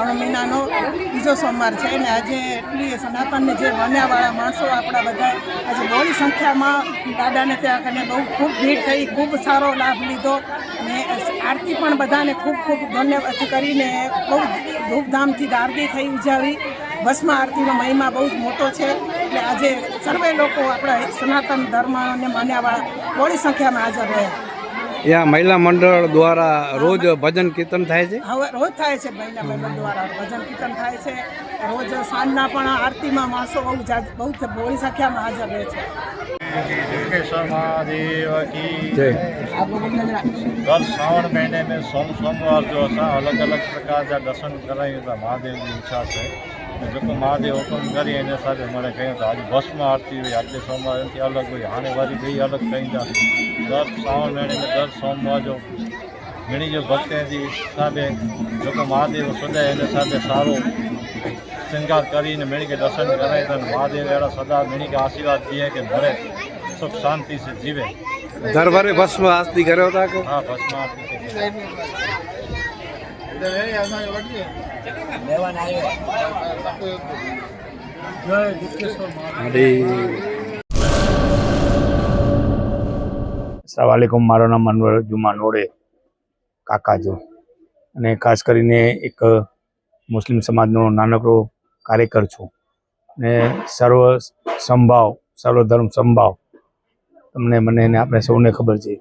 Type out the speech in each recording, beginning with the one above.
શ્રાવણ મહિનાનો બીજો સોમવાર છે અને આજે એટલી સનાતનને જે માન્યાવાળા માણસો આપણા બધા આજે બહોળી સંખ્યામાં દાદાને ત્યાં કને બહુ ખૂબ ભીડ થઈ, ખૂબ સારો લાભ લીધો અને આરતી પણ બધાને ખૂબ ખૂબ ધન્યવાદ કરીને બહુ ધૂમધામથી આરતી થઈ ઉજાવી. ભસ્મ આરતીનો મહિમા બહુ જ મોટો છે એટલે આજે સર્વે લોકો આપણા સનાતન ધર્મને માન્યાવાળા બહોળી સંખ્યામાં હાજર રહ્યા. यहाँ महिला मंडल द्वारा रोज भजन कीर्तन थाय छे। હવે રોજ થાય છે મહિલા મંડળ દ્વારા ભજન કીર્તન થાય છે. રોજ સાંજના પણ આરતીમાં માણસો બહુ બહોળી સંખ્યામાં હાજર રહે છે. महादेव की जय। हर श्रावण महीने में सोमवार जो असां अलग अलग प्रकार जा दर्शन करायूं था। महादेव की इच्छा से जो महादेव हुकुम करी एने साथे मने कयूं था। आज भस्म आरती हुई, अगले सोमवार थी अलग हुई, हाणे वारी बी अलग कई था। दर श्रावण महीने में दर सोमवार जो घणी जो भक्ति जी हिसाबे जो महादेव सदा एने साथे सारो श्रृंगार करीने मेणी के दर्शन कराए था। महादेव एड़ा सदा मेणी के आशीर्वाद दिए कि भरे सुख शांति से जीवे। दरबारे भस्म आरती कर्यो था के? हाँ, भस्म आरती अस्सलामुअलैकुम। मारो नाम अनवर जुमा नोड़े काकाजो અને ખાસ કરીને એક મુસ્લિમ સમાજનો નાનકડો કાર્યકર છું ને સર્વ સંભાવ સર્વધર્મ સંભાવ તમને મને ને આપણે સૌને ખબર છે કે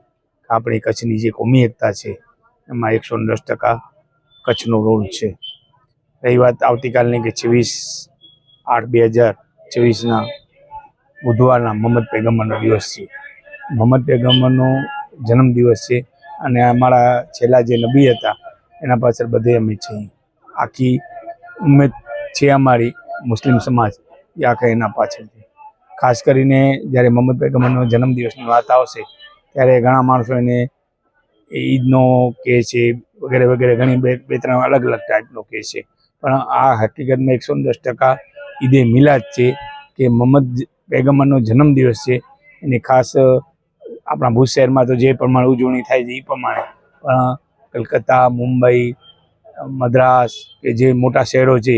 આપણી કચ્છની જે કોમી એકતા છે એમાં 110% કચ્છનો રોલ છે. રહી વાત આવતીકાલની કે 26/8/2024ના બુધવારના મોહમ્મદ પૈગંબરનો દિવસ છે. મોહમ્મદ પૈગંબરનો જન્મદિવસ છે અને અમારા છેલ્લા જે નબી હતા એના પાછળ બધે અમે છીએ. આખી ઉમ્મત છે અમારી મુસ્લિમ સમાજ એ આખા એના પાછળ છે. ખાસ કરીને જ્યારે મોહમ્મદ પૈગંબરનો જન્મદિવસની વાત આવશે ત્યારે ઘણા માણસો એને ઈદનો કહે છે વગેરે વગેરે ઘણી બે ત્રણ અલગ અલગ ટાઈપનો કહે છે, પણ આ હકીકતમાં 110% ઈદે મિલાદ છે કે મોહમ્મદ પૈગંબરનો જન્મદિવસ છે. એની ખાસ આપણા ભુજ શહેરમાં તો જે પ્રમાણે ઉજવણી થાય છે એ પ્રમાણે પણ કલકત્તા, મુંબઈ, મદ્રાસ કે જે મોટા શહેરો છે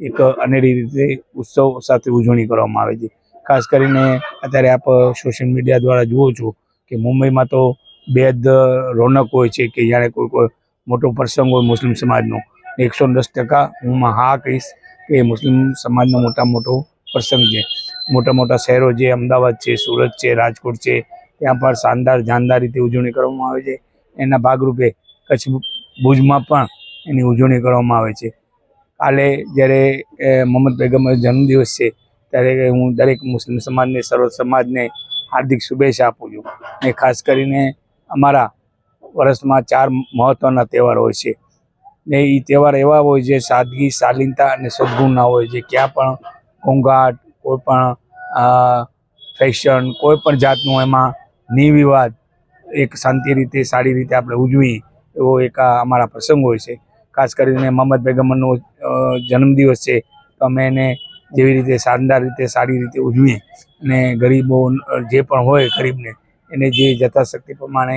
એક અનેરી રીતે ઉત્સવ સાથે ઉજવણી કરવામાં આવે છે. ખાસ કરીને અત્યારે આપ સોશિયલ મીડિયા દ્વારા જુઓ છો કે મુંબઈમાં તો બેદ રોનક હોય છે કે જાણે કોઈ મોટો પ્રસંગ હોય મુસ્લિમ સમાજનો. 110% હું હા કહીશ કે મુસ્લિમ સમાજનો મોટો પ્રસંગ છે. મોટા શહેરો જે અમદાવાદ છે, સુરત છે, રાજકોટ છે ત્યાં પણ શાનદાર રીતે ઉજવણી કરવામાં આવે છે. એના ભાગરૂપે કચ્છ ભુજમાં પણ એની ઉજવણી કરવામાં આવે છે. કાલે જ્યારે મોહમ્મદ પૈગંબરનો જન્મદિવસ છે ત્યારે હું દરેક મુસ્લિમ સમાજને સર્વ સમાજને હાર્દિક શુભેચ્છા આપું છું. ને ખાસ કરીને અમારા વર્ષમાં 4 મહત્ત્વના તહેવાર હોય છે ને એ તહેવાર એવા હોય છે સાદગી, શાલીનતા અને સદગુણના હોય છે. ક્યાં પણ ઘોંઘાટ, કોઈ પણ ફેશન, કોઈ પણ જાતનું એમાં નિર્વિવાદ એક શાંતિ રીતે સારી રીતે આપણે ઉજવીએ એવો એક અમારા પ્રસંગ હોય છે. ખાસ કરીને મોહમ્મદ પૈગંબરનો જન્મદિવસ છે તો અમે એને જેવી રીતે શાનદાર રીતે સારી રીતે ઉજવીએ અને ગરીબો જે પણ હોય ગરીબને એને જે યથાશક્તિ પ્રમાણે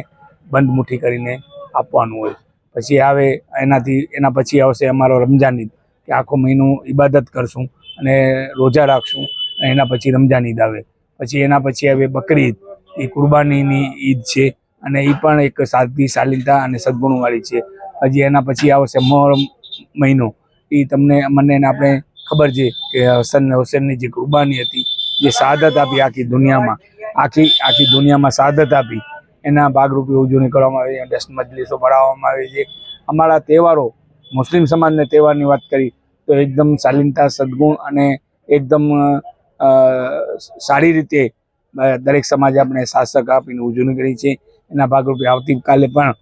બંધ મુઠ્ઠી કરીને આપવાનું હોય. પછી આવે એના પછી આવશે અમારો રમઝાન ઈદ કે આખો મહિનો ઇબાદત કરશું અને રોજા રાખશું અને એના પછી રમઝાન ઈદ આવે. પછી એના પછી આવે બકરી ઈદ, એ કુરબાનીની ઈદ છે અને એ પણ એક સાદગી, શાલીનતા અને સદગુણવાળી છે. હજી એના પછી આવશે મોહરમ મહિનો. એ મને આપણે ખબર છે કે હસન ને હુસૈનની જે કુરબાની હતી, જે શહાદત આપી આખી દુનિયામાં શહાદત આપી, એના ભાગરૂપે ઉજવણી કરવામાં આવે છે. દસ મજલિસો ભરાવવામાં આવે છે. અમારા તહેવારો, મુસ્લિમ સમાજના તહેવારની વાત કરી તો એકદમ શાલીનતા, સદગુણ અને એકદમ સારી રીતે દરેક સમાજે આપણે શાસક આપીને ઉજવણી કરી છે. એના ભાગરૂપે આવતીકાલે પણ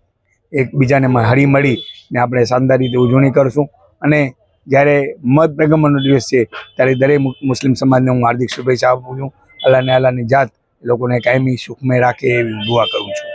એકબીજાને હળી મળી ને આપણે શાનદાર રીતે ઉજવણી કરશું. અને જ્યારે મોહમ્મદ પૈગંબરનો દિવસ છે ત્યારે દરેક મુસ્લિમ સમાજને હું હાર્દિક શુભેચ્છા આપું છું. અલ્લાહની જાત લોકોને કાયમી સુખમય રાખે એવી દુઆ કરું છું.